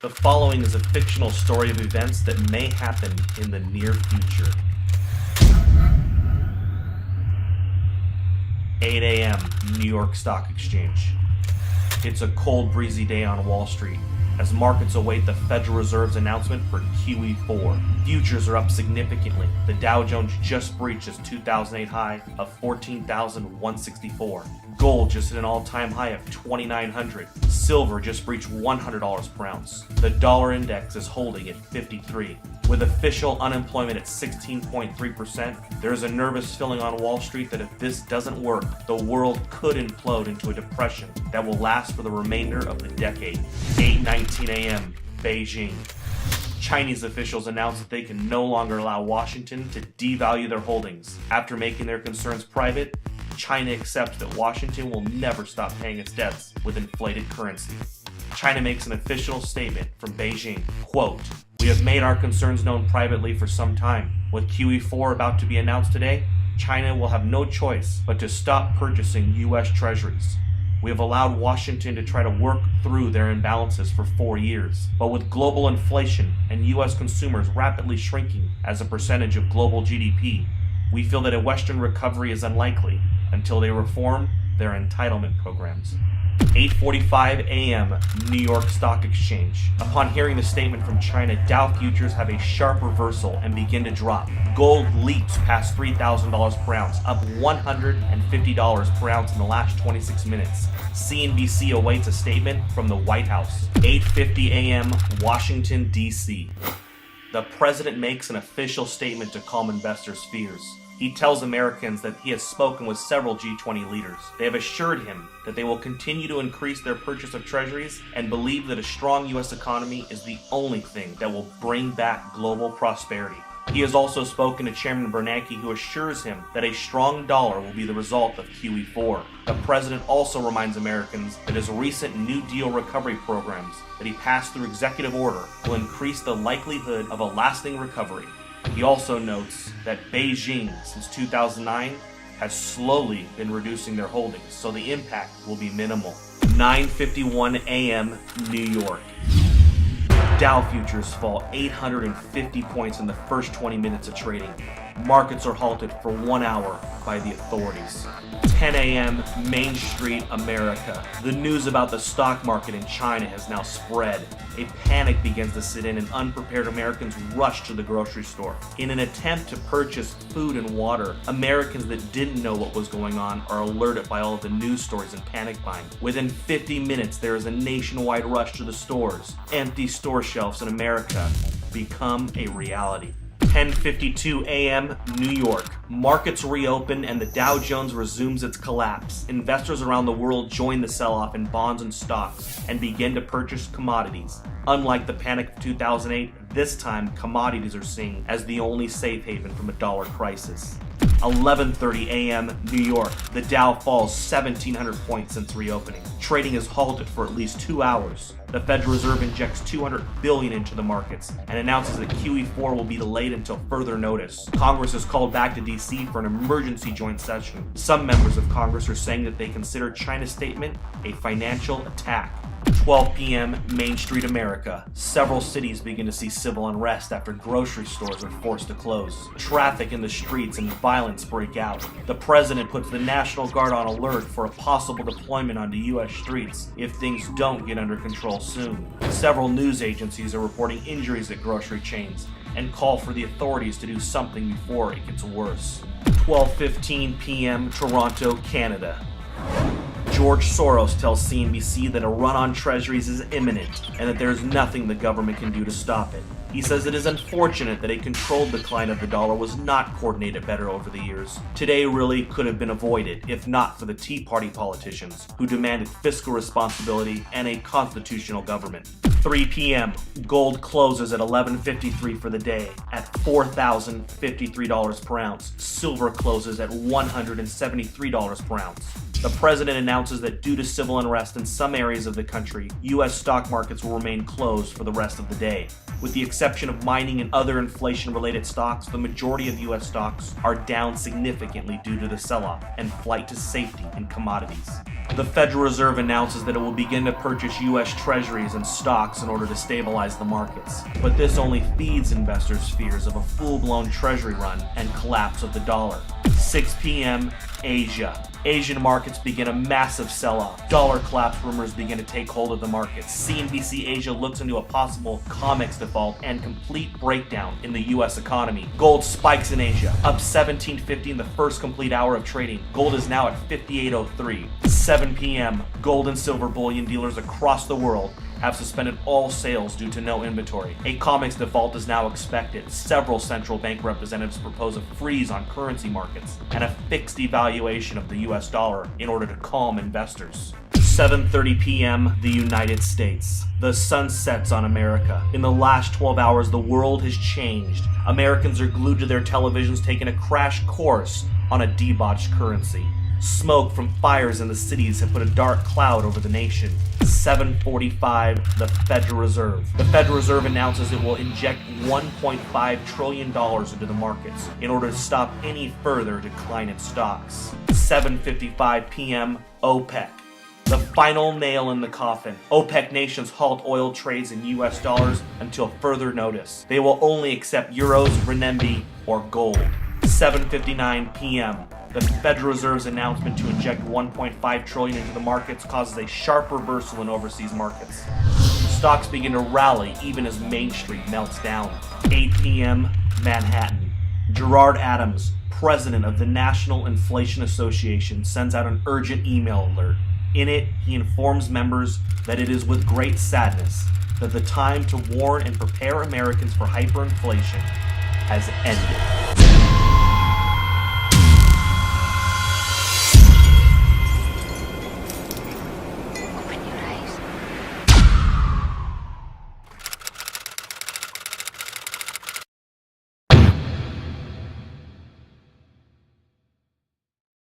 The following is a fictional story of events that may happen in the near future. 8 a.m. New York Stock Exchange. It's a cold, breezy day on Wall Street as markets await the Federal Reserve's announcement for QE4. Futures are up significantly. The Dow Jones just breached its 2008 high of 14,164. Gold just hit an all-time high of $2,900. Silver just breached $100 per ounce. The dollar index is holding at 53. With official unemployment at 16.3%, there is a nervous feeling on Wall Street that if this doesn't work, the world could implode into a depression that will last for the remainder of the decade. 8:19 a.m. Beijing. Chinese officials announced that they can no longer allow Washington to devalue their holdings. After making their concerns private, China accepts that Washington will never stop paying its debts with inflated currency. China makes an official statement from Beijing, quote, "We have made our concerns known privately for some time. With QE4 about to be announced today, China will have no choice but to stop purchasing U.S. treasuries. We have allowed Washington to try to work through their imbalances for 4 years. But with global inflation and U.S. consumers rapidly shrinking as a percentage of global GDP, we feel that a Western recovery is unlikely until they reform their entitlement programs." 8:45 a.m. New York Stock Exchange. Upon hearing the statement from China, Dow futures have a sharp reversal and begin to drop. Gold leaps past $3,000 per ounce, up $150 per ounce in the last 26 minutes. CNBC awaits a statement from the White House. 8:50 a.m. Washington, D.C. The president makes an official statement to calm investors' fears. He tells Americans that he has spoken with several G20 leaders. They have assured him that they will continue to increase their purchase of treasuries and believe that a strong U.S. economy is the only thing that will bring back global prosperity. He has also spoken to Chairman Bernanke, who assures him that a strong dollar will be the result of QE4. The president also reminds Americans that his recent New Deal recovery programs that he passed through executive order will increase the likelihood of a lasting recovery. He also notes that Beijing, since 2009, has slowly been reducing their holdings, so the impact will be minimal. 9:51 a.m. New York. Dow futures fall 850 points in the first 20 minutes of trading. Markets are halted for 1 hour by the authorities. 10 a.m. Main Street, America. The news about the stock market in China has now spread. A panic begins to set in and unprepared Americans rush to the grocery store. In an attempt to purchase food and water, Americans that didn't know what was going on are alerted by all of the news stories and panic buying. Within 50 minutes, there is a nationwide rush to the stores. Empty store shelves in America become a reality. 10:52 a.m. New York. Markets reopen and the Dow Jones resumes its collapse. Investors around the world join the sell-off in bonds and stocks and begin to purchase commodities. Unlike the panic of 2008, this time commodities are seen as the only safe haven from a dollar crisis. 11:30 a.m. New York. The Dow falls 1,700 points since reopening. Trading is halted for at least 2 hours. The Federal Reserve injects $200 billion into the markets and announces that QE4 will be delayed until further notice. Congress is called back to D.C. for an emergency joint session. Some members of Congress are saying that they consider China's statement a financial attack. 12 p.m. Main Street, America. Several cities begin to see civil unrest after grocery stores are forced to close. Traffic in the streets and violence break out. The president puts the National Guard on alert for a possible deployment onto U.S. streets if things don't get under control soon. Several news agencies are reporting injuries at grocery chains and call for the authorities to do something before it gets worse. 12:15 p.m. Toronto, Canada. George Soros tells CNBC that a run on treasuries is imminent and that there is nothing the government can do to stop it. He says it is unfortunate that a controlled decline of the dollar was not coordinated better over the years. Today really could have been avoided if not for the Tea Party politicians who demanded fiscal responsibility and a constitutional government. 3 p.m. Gold closes at $11.53 for the day at $4,053 per ounce. Silver closes at $173 per ounce. The president announces that due to civil unrest in some areas of the country, U.S. stock markets will remain closed for the rest of the day. With the exception of mining and other inflation-related stocks, the majority of U.S. stocks are down significantly due to the sell-off and flight to safety in commodities. The Federal Reserve announces that it will begin to purchase U.S. treasuries and stocks in order to stabilize the markets. But this only feeds investors' fears of a full-blown treasury run and collapse of the dollar. 6 p.m. Asia. Asian markets begin a massive sell-off. Dollar collapse rumors begin to take hold of the markets. CNBC Asia looks into a possible COMEX default and complete breakdown in the U.S. economy. Gold spikes in Asia, up 1750 in the first complete hour of trading. Gold is now at 5803. 7 p.m. Gold and silver bullion dealers across the world have suspended all sales due to no inventory. A COMEX default is now expected. Several central bank representatives propose a freeze on currency markets and a fixed devaluation of the US dollar in order to calm investors. 7:30 p.m. the United States. The sun sets on America. In the last 12 hours, the world has changed. Americans are glued to their televisions, taking a crash course on a debauched currency. Smoke from fires in the cities have put a dark cloud over the nation. 7:45, the Federal Reserve. The Federal Reserve announces it will inject $1.5 trillion into the markets in order to stop any further decline in stocks. 7:55 p.m., OPEC. The final nail in the coffin. OPEC nations halt oil trades in US dollars until further notice. They will only accept euros, renminbi, or gold. 7:59 p.m. The Federal Reserve's announcement to inject $1.5 trillion into the markets causes a sharp reversal in overseas markets. Stocks begin to rally even as Main Street melts down. 8 p.m., Manhattan. Gerard Adams, president of the National Inflation Association, sends out an urgent email alert. In it, he informs members that it is with great sadness that the time to warn and prepare Americans for hyperinflation has ended.